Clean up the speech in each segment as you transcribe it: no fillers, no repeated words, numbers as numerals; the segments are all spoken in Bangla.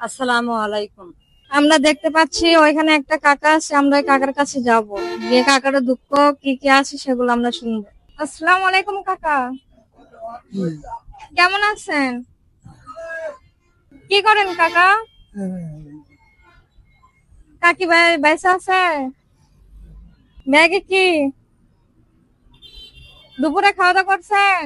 আসসালামু আলাইকুম। আমরা দেখতে পাচ্ছি ওইখানে একটা কাকা আছে, আমরা ওই কাকার কাছে যাব, গিয়ে কাকার দুঃখ কি কি আছে সেগুলো আমরা শুনবো। আসসালামু আলাইকুম কাকা, কেমন আছেন? কি করেন কাকা? কাকি ভাই বাইসা আছে? ব্যাগে কি দুপুরে খাওয়া দাওয়া করছেন?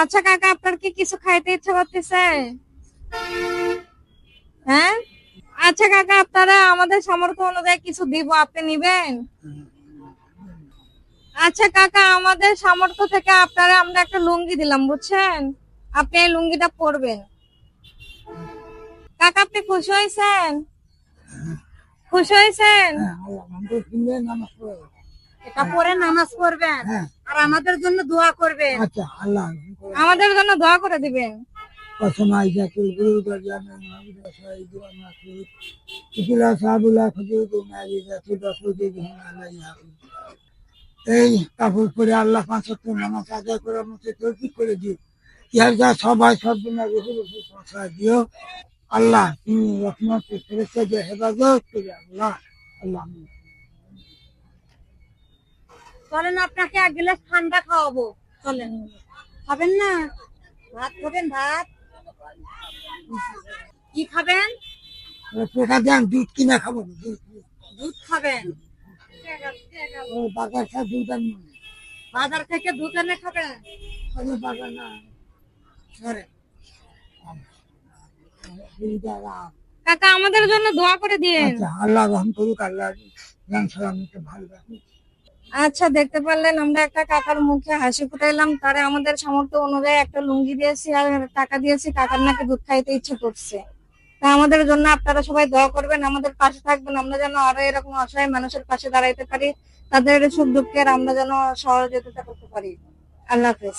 আচ্ছা কাকা, আপনার কি কিছু খাইতে ইচ্ছা করতেছে? হ্যাঁ, আচ্ছা কাকা, আপনারা আমাদের সামর্থ্য অনুযায়ী কিছু দিব, আপনি নিবেন? আচ্ছা কাকা, আমাদের সামর্থ্য থেকে আপনারা আমরা একটা লুঙ্গি দিলাম, বুঝছেন? আপনি এই লুঙ্গিটা পরবেন। কাকা, আপনি খুশি হয়েছেন? খুশি হয়েছেন? এটা পরে নামাজ পড়বেন আর আমাদের জন্য দোয়া করবেন। আচ্ছা, আল্লাহ আমাদের জন্য দোয়া করে দিবেন। এই কাপড় পরে আল্লাহ ৫ ওয়াক্ত নামাজ আদায় করার মতো তৌফিক করে দিও। ইহার যা সবাই সব দিন পৌঁছায় দিও। আল্লাহ তুমি রহমত ফেরেশতা দিয়ে হেফাজত করে আল্লাহ আল্লাহ। চলেন আপনাকে এক গ্লাস ঠান্ডা খাওয়াবো, চলেন। খাবেন না? ভাত খাবেন? ভাত কি খাবেন? টাকা দেন, দুধ কিনা খাবো। দুধ খাবেন? বাজার খায় দুধ আনবো। বাজার থেকে দুধ এনে খাবেন? বাজার না ধরে কাকা, আমাদের জন্য দোয়া করে দিয়েন। আচ্ছা, আল্লাহ রহম করুক, আল্লাহ জান সালামকে ভালো রাখুক। আচ্ছা, দেখতে পারলেন আমরা একটা কাকার মুখে হাসি ফুটাইলাম, তারা আমাদের সামর্থ্য অনুযায়ী একটা লুঙ্গি দিয়েছি আর টাকা দিয়েছি, কাকার নাকি দুধ খাইতে ইচ্ছে করছে। তা আমাদের জন্য আপনারা সবাই দোয়া করবেন, আমাদের পাশে থাকবেন, আমরা যেন আরো এরকম অসহায় মানুষের পাশে দাঁড়াইতে পারি, তাদের সুখ দুঃখের আমরা যেন সহযোগিতা করতে পারি। আল্লাহ হাফেজ।